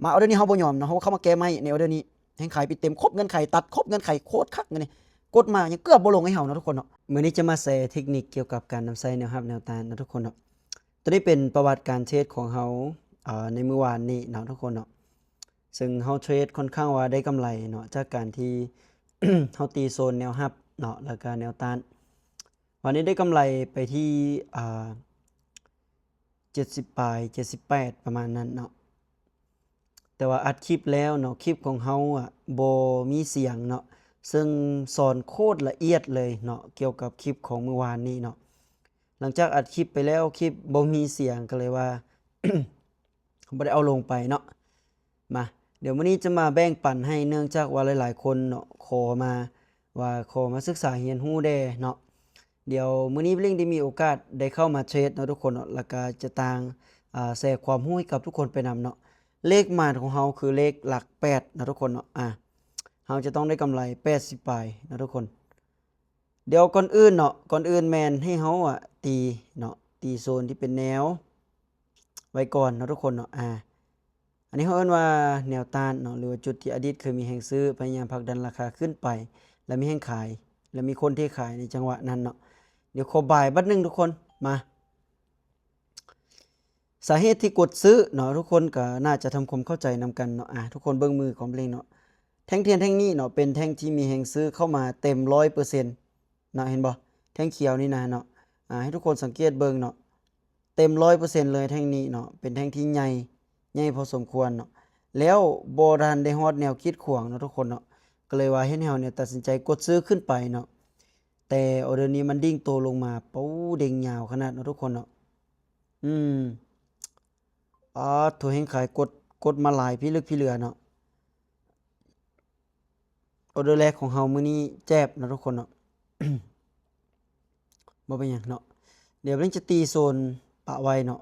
มาออเดอร์นี้เฮาบ่ยอมเนาะเฮาเข้ามาแก้ไม้ในออเดอร์นี้แห่งขายไปเต็มครบเงื่อนไขตัดครบเงื่อนไขโคตรคักนี่กดมายังเกือบบ่ลงให้เฮาเนาะทุกคนเนาะมื้อนี้จะมาแชร์เทคนิคเกี่ยวกับการนำใช้แนวรับแนวต้านเนาะทุกคนเนาะตัวนี้เป็นประวัติการเทรดของเฮาในมื้อวานนี้เนาะทุกคนเนาะซึ่งเฮาเทรดค่อนข้างว่าได้กำไรเนาะจากการที่ เฮาตีโซนแนวรับเนาะแล้วก็แนวต้านวันนี้ได้กำไรไปที่70ปลาย78ประมาณนั้นเนาะแต่ว่าอัดคลิปแล้วเนาะคลิปของเฮาบ่มีเสียงเนาะซึ่งสอนโคตรละเอียดเลยเนาะเกี่ยวกับคลิปของเมื่อวานนี้เนาะหลังจากอัดคลิปไปแล้วคลิปบ่มีเสียงก็เลยว่า บ่ได้เอาลงไปเนาะมาเดี๋ยวมื้อนี้จะมาแบ่งปันให้เนื่องจากว่าหลายๆคนเนาะขอมาศึกษาเรียนรู้แด่เนาะเดี๋ยวมื้อนี้ลิงได้มีโอกาสได้เข้ามาเทรดเนาะทุกคนเนาะแล้วก็จะต่างแชร์ความรู้ให้กับทุกคนไปนำเนาะเลขมาของเฮาคือเลขหลัก8นะทุกคนเนาะเฮาจะต้องได้กำไร80ปลายนะทุกคนเดี๋ยวก่อนอื่นแมนให้เฮาตีเนาะตีโซนที่เป็นแนวไว้ก่อนนะทุกคนเนาะอันนี้เขาเอิ้นว่าแนวต้านเนาะหรือว่าจุดที่อดีตเคยมีแห่งซื้อพยายามผลักดันราคาขึ้นไปแล้วมีแห่งขายแล้วมีคนที่ขายในจังหวะนั้นเนาะเดี๋ยวขอบ่ายบัดนึงทุกคนมาสาเหตุที่กดซื้อเนาะทุกคนก็น่าจะทำความเข้าใจนำกันเนาะทุกคนเบิ่งมือของเพลงเนาะแท่งเทียนแท่งนี้เนาะเป็นแท่งที่มีแห่งซื้อเข้ามาเต็ม 100% เนาะเห็นบ่แท่งเขียวนี่นะเนาะให้ทุกคนสังเกตเบิ่งเนาะเต็ม 100% เลยแท่งนี้เนาะเป็นแท่งที่ใหญ่พอสมควรเนาะแล้วบ่ทันได้ฮอดแนวคิดขวางเนาะทุกคนเนาะก็เลยว่าเฮ็ดให้เฮาเนี่ยตัดสินใจกดซื้อขึ้นไปเนาะแต่ออเดอร์นี้มันดิ่งโตลงมาปูเด้งยาวขนาดเนาะทุกคนเนาะถั่วแห้งขายกดมาหลายพี่ลึกพี่เหลือเนาะออเดอร์แรกของเฮามื้อนี้แจ๊บนะทุกคนเนาะ บ่เป็นหยังเนาะเดี๋ยวเพิ่นจะตีโซนปะไว้เนาะ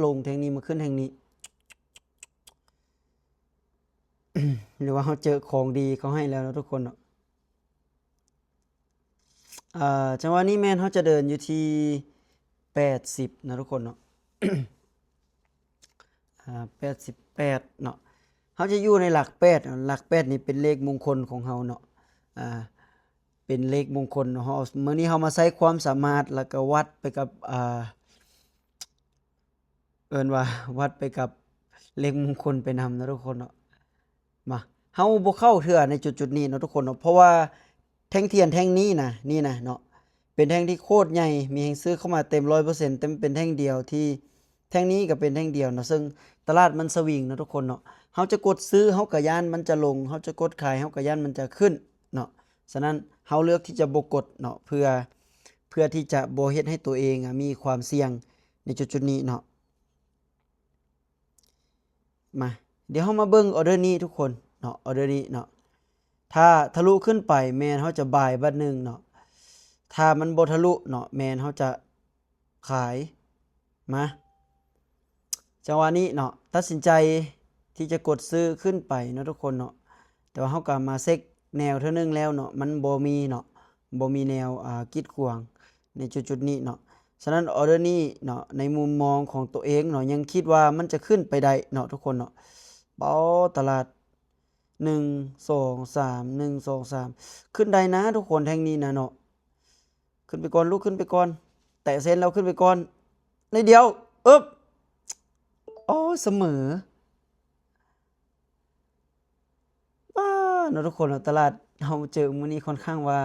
ลงแทงนี้มาขึ้นแทงนี้ หรือว่าเฮาเจอของดีเขาให้แล้วนะทุกคนเนาะจังหวะนี้แม่นเฮาจะเดินอยู่ที่80นะทุกคนเนาะ 88เนาะเฮาจะอยู่ในหลัก8หลัก8นี่เป็นเลขมงคลของเฮาเนาะเป็นเลขมงคลเนาะมื้อนี้เฮามาใช้ความสามารถแล้วก็วัดไปกับเอิ้นว่าวัดไปกับเลขมงคลไปนำนะทุกคนเนาะมาเฮาบ่เข้าเทื่อในจุดๆนี้เนาะทุกคนเนาะเพราะว่าแท่งเทียนแท่งนี้นะนี่นะเนาะเป็นแท่งที่โคตรใหญ่มีแห่งซื้อเข้ามาเต็ม 100% เต็มเป็นแท่งเดียวที่แท่งนี้ก็เป็นแท่งเดียวเนาะซึ่งตลาดมันสวิงเนาะทุกคนเนาะเฮาจะกดซื้อเฮาก็ย้านมันจะลงเฮาจะกดขายเฮาก็ย้านมันจะขึ้นเนาะฉะนั้นเฮาเลือกที่จะบ่กดเนาะเพื่อที่จะบ่เฮ็ดให้ตัวเองมีความเสี่ยงในจุดๆนี้เนาะมาเดี๋ยวเฮามาเบิ่งออเดอร์นี้ทุกคนเนาะออเดอร์นี้เนาะถ้าทะลุขึ้นไปแม่นเฮาจะบายบัดนึงเนาะถ้ามันบ่ทะลุเนาะแม่นเฮาจะขายมาจังหวะนี้เนาะตัดสินใจที่จะกดซื้อขึ้นไปเนาะทุกคนเนาะแต่ว่าเฮาก็มาเช็กแนวเทื่อนึงแล้วเนาะมันบ่มีเนาะบ่มีแนวกีดขวางในจุดๆนี้เนาะฉะนั้นออเดอร์นี้เนาะในมุมมองของตัวเองเนาะยังคิดว่ามันจะขึ้นไปได้เนาะทุกคนเนาะตลาด1 2 3 1 2 3ขึ้นได้นะทุกคนแท่งนี้นะเนาะขึ้นไปก่อนลุกขึ้นไปก่อนแตะเส้นแล้วขึ้นไปก่อนในเดียวอึ๊บเสมอเนาะทุกคนเนาะตลาดเฮาเจอมื้อนี้ค่อนข้างว่า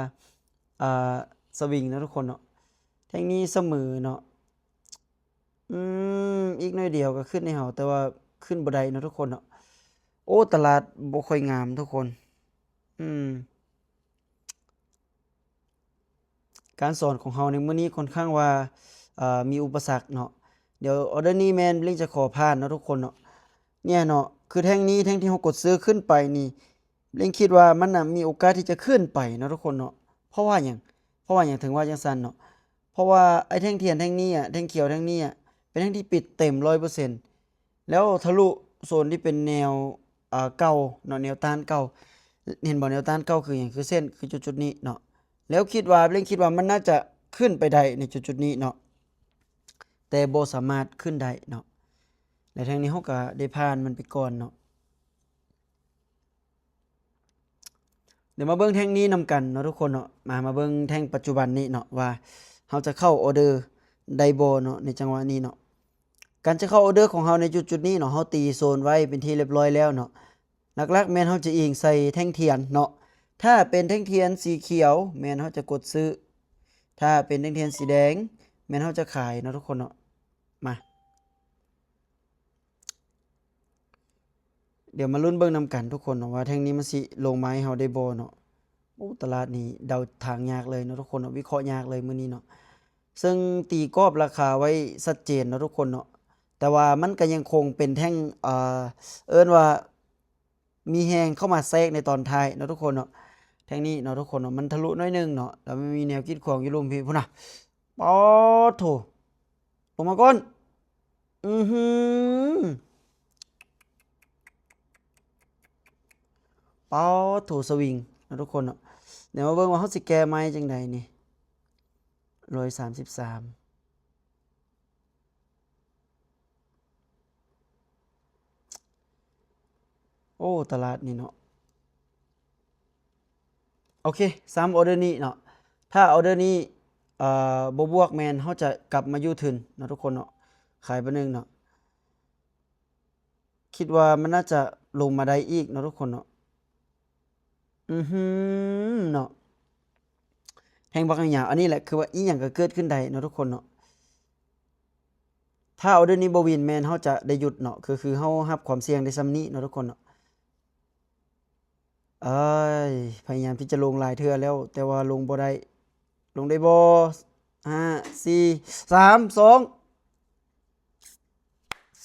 อ่าสวิงนะทุกคนเนาะแท่งนี้เสมอเนาะอีกหน่อยเดียวก็ขึ้นให้เฮาแต่ว่าขึ้นบ่ได้เนาะทุกคนเนาะตลาดบ่ค่อยงามทุกคนการสอนของเฮาในมื้อนี้ค่อนข้างว่ามีอุปสรรคเนาะเดี๋ยวออเดอร์นี้แม่นลิงจะขอผ่านเนาะทุกคนเนาะเนี่ยเนาะคือแท่งนี้แท่งที่เฮากดซื้อขึ้นไปนี่ลิงคิดว่ามันน่ะมีโอกาสที่จะขึ้นไปเนาะทุกคนเนาะเพราะว่าหยังถึงว่าจังซั่นเนาะเพราะว่าไอ้แท่งเทียนแท่งนี้แท่งเขียวแท่งนี้เป็นแท่งที่ปิดเต็ม 100% แล้วทะลุโซนที่เป็นแนวเก่าเนาะแนวต้านเก่าเห็นบ่แนวต้านเก่าคือหยังคือเส้นคือจุดๆนี้เนาะแล้วเล่นคิดว่ามันน่าจะขึ้นไปได้ในจุดๆนี้เนาะแต่บ่สามารถขึ้นได้เนาะและทางนี้เฮาก็ได้ผ่านมันไปก่อนเนาะ เดี๋ยวมาเบิ่งแท่งนี้นำกันเนาะทุกคนเนาะมาเบิ่งแท่งปัจจุบันนี้เนาะว่าเฮาจะเข้าออเดอร์ได้บ่เนาะในจังหวะนี้เนาะการจะเข้าออเดอร์ของเฮาในจุดๆนี้เนาะเฮาตีโซนไว้เป็นที่เรียบร้อยแล้วเนาะหลักๆแม่นเฮาจะอิงใส่แท่งเทียนเนาะถ้าเป็นแท่งเทียนสีเขียวแม่นเฮาจะกดซื้อถ้าเป็นแท่งเทียนสีแดงแม่นเฮาจะขายเนาะทุกคนเนาะมาเดี๋ยวมาลุ้นเบิ่งนำกันทุกคนเนาะว่าแท่งนี้มันสิลงมาให้เฮาได้บ่เนาะโอ้ตลาดนี้เดาทางยากเลยเนาะทุกคนเนาะวิเคราะห์ยากเลยมื้อนี้เนาะซึ่งตีกรอบราคาไว้ชัดเจนเนาะทุกคนเนาะแต่ว่ามันก็ยังคงเป็นแท่งเอิ้นว่ามีแฮงเข้ามาแทรกในตอนท้ายเนาะทุกคนเนาะแท่งนี้เนาะทุกคนเนาะมันทะลุน้อยหนึงเนาะแล้วมันมีแนวคิดของอยู่รุมพี่พุ่นน่ะปอโถลงมาก่อนอื้อหือปอโถสวิงเนาะทุกคนเนาะเดี๋ยวมาเบิ่งว่าเฮาสิแก้ไม้จังใดนี่133โอ้ตลาดนี่เนาะโอเค3ออเดอร์นี้เนาะถ้าออเดอร์นี้บ่บวกแม่นเฮาจะกลับมาอยู่ทุนเนาะทุกคนเนาะขายไปหนึงเนาะคิดว่ามันน่าจะลงมาได้อีกเนาะทุกคนเนาะอื้อฮือเนาะแฮงบักหยาวอันนี้แหละคือว่าอีหยังก็เกิดขึ้นได้เนาะทุกคนเนาะถ้าออเดอร์นี้บ่วินแม่นเฮาจะได้หยุดเนาะคือเฮารับความเสี่ยงได้ส่ำนี้เนาะทุกคนเนาะเอ้ยพยายามที่จะลงหลายเทื่อแล้วแต่ว่าลงบ่ได้ลงได้บ่5 4 3 2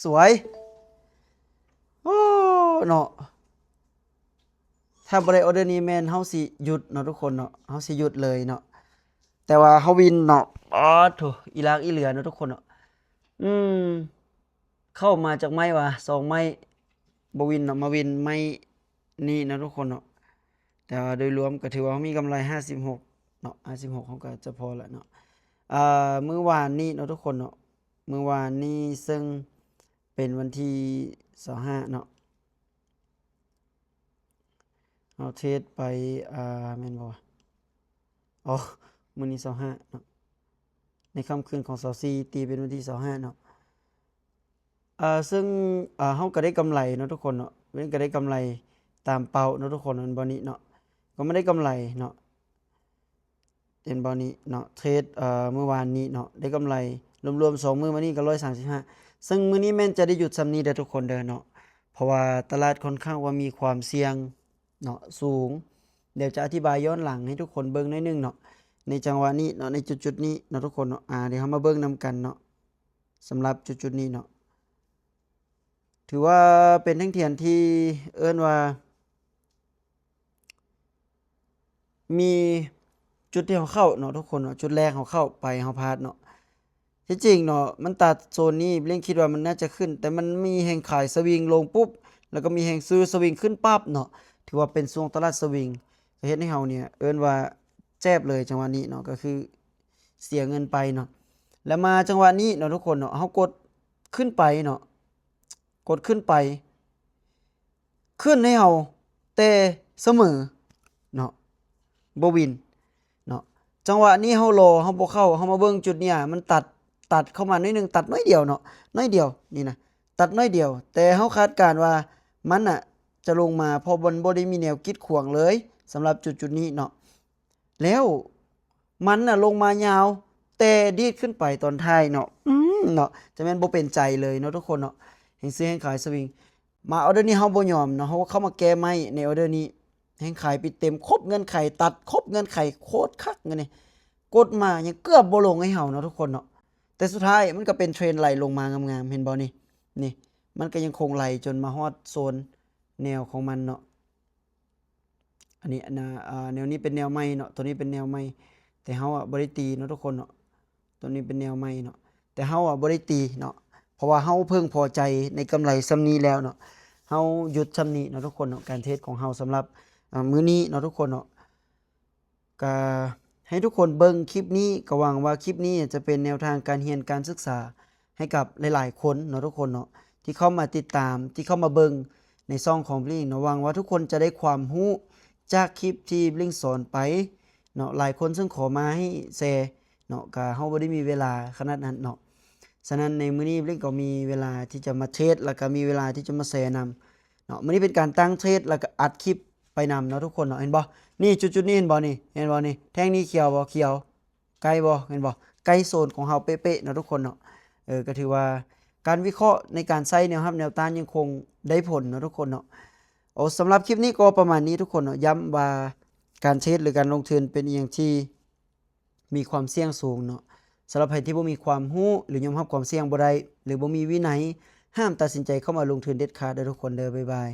สวยโอ้เนาะถ้าบ่ได้ออเดอร์นี้แม่นเฮาสิหยุดเนาะทุกคนเนาะเฮาสิหยุดเลยเนาะแต่ว่าเฮาวินเนาะอ๊อดโถอีหลากอีเหลือเนาะทุกคนเนาะอืมเข้ามาจากไม้ว่า2ไม้บ่วินเนาะมาวินไม้นี้เนาะทุกคนเนาะแต่ว่าโดยรวมก็ถือว่ามีกำไร56เนาะ56เขาก็จะพอแล้วเนาะมื้อวานนี้เนาะทุกคนเนาะมื้อวานนี้ซึ่งเป็นวันที่25เนาะเราเทรดไปแม่นบ่วะอ๋อมื้อนี้25เนาะในค่ำคืนของ24ตีเป็นวันที่25เนาะซึ่งเฮาก็ได้กำไรเนาะทุกคนเนาะเว้นก็ได้กำไรตามเป้าเนาะทุกคนแม่นบ่นี้เนาะก็ไม่ได้กำไรเนาะเห็นบ่นี้เนาะเทรดเมื่อวานนี้เนาะได้กำไรรวมๆ2มื้อมานี้ก็135ซึ่งมื้อนี้แม่นจะได้หยุดส่ำนี้เด้อทุกคนเด้อเนาะเพราะว่าตลาดค่อนข้างว่ามีความเสี่ยงเนาะสูงเดี๋ยวจะอธิบายย้อนหลังให้ทุกคนเบิ่งหน่อยหนึงเนาะในจังหวะนี้เนาะในจุดๆนี้เนาะทุกคนเนาะเดี๋ยวเรามาเบิ่งนำกันเนาะสำหรับจุดๆนี้เนาะถือว่าเป็นแท่งเทียนที่เอิ้นว่ามีจุดที่เราเข้าเนาะทุกคนเนาะจุดแรกเราเข้าไปเราพลาดเนาะที่จริงเนาะมันตัดโซนนี้เร่งคิดว่ามันน่าจะขึ้นแต่มันมีแห่งขายสวิงลงปุ๊บแล้วก็มีแห่งซื้อสวิงขึ้นปั๊บเนาะถือว่าเป็นช่วงตลาดสวิงก็เฮ็ดให้เฮาเนี่ยเอิ้นว่าแจ๊บเลยจังหวะนี้เนาะก็คือเสียเงินไปเนาะแล้วมาจังหวะนี้เนาะทุกคนเนาะเฮากดขึ้นไปเนาะกดขึ้นไปขึ้นให้เฮาแต่เสมอเนาะบ่วินเนาะจังหวะนี้เฮารอเฮาบ่เข้าเฮามาเบิ่งจุดเนี่ยมันตัดเข้ามาน้อยหนึงตัดน้อยเดียวเนาะน้อยเดียวนี่นะตัดน้อยเดียวแต่เฮาคาดการณ์ว่ามันน่ะจะลงมาเพราะมันบ่ได้มีแนวคิดขวางเลยสำหรับจุดๆนี้เนาะแล้วมันน่ะลงมายาวแต่ดีดขึ้นไปตอนท้ายเนาะเนาะจะแม่นบ่เป็นใจเลยเนาะทุกคนเนาะแฮ่งซื้อแฮ่งขายสวิงมาออเดอร์นี้เฮาบ่ยอมเนาะเฮาเข้ามาแก้ไม้ในออเดอร์นี้แฮ่งขายไปเต็มครบเงื่อนไขตัดครบเงื่อนไขโคตรคักเงินนี่กดมายังเกือบบ่ลงให้เฮาเนาะทุกคนเนาะแต่สุดท้ายมันก็เป็นเทรนไหลลงมางามๆเห็นบ่นี่นี่มันก็ยังคงไหลจนมาฮอดโซนแนวของมันเนาะอันนี้นะแนวนี้เป็นแนวใหม่เนาะตัวนี้เป็นแนวใหม่แต่เฮาบ่ได้ตีเนาะทุกคนเนาะตัวนี้เป็นแนวใหม่เนาะแต่เฮาบ่ได้ตีเนาะเพราะว่าเฮาเพิ่งพอใจในกำไรส่ำนี้แล้วเนาะเฮาหยุดส่ำนี้เนาะทุกคนเนาะการเทรดของเฮาสำหรับมื้อนี้เนาะทุกคนเนาะก็ให้ทุกคนเบิ่งคลิปนี้ก็หวังว่าคลิปนี้จะเป็นแนวทางการเรียนการศึกษาให้กับหลายๆคนเนาะทุกคนเนาะที่เข้ามาติดตามที่เข้ามาเบิ่งในช่องของพี่เนาะหวังว่าทุกคนจะได้ความรู้ จากคลิปที่บลิงสอนไปเนาะหลายคนซึ่งขอมาให้แชร์เนาะก็เฮาบ่ได้มีเวลาขนาดนั้นเนาะฉะนั้นในมื้อนี้บลิงก็มีเวลาที่จะมาเทศน์แล้วก็มีเวลาที่จะมาแชร์นำเนาะมื้อนี้เป็นการตั้งเทศน์แล้วก็อัดคลิปไปนำเนาะทุกคนเนาะเห็นบ่นี่จุดๆนี้เห็นบ่นี่เห็นบ่นี่แท่งนี้เขียวบ่เขียวไกลบ่เห็นบ่ใกล้โซนของเฮาเป๊ะๆเนาะทุกคนเนาะก็ถือว่าการวิเคราะห์ในการใช้แนวรับแนวต้านยังคงได้ผลเนาะทุกคนเนาะสำหรับคลิปนี้ก็ประมาณนี้ทุกคนเนาะย้ำว่าการเทรดหรือการลงทุนเป็นอิหยังที่มีความเสี่ยงสูงเนาะสำหรับใครที่บ่มีความรู้หรือยอมรับความเสี่ยงบ่ได้หรือบ่มีวินัยห้ามตัดสินใจเข้ามาลงทุนเด็ดขาดเด้อทุกคนเด้อบ๊ายบาย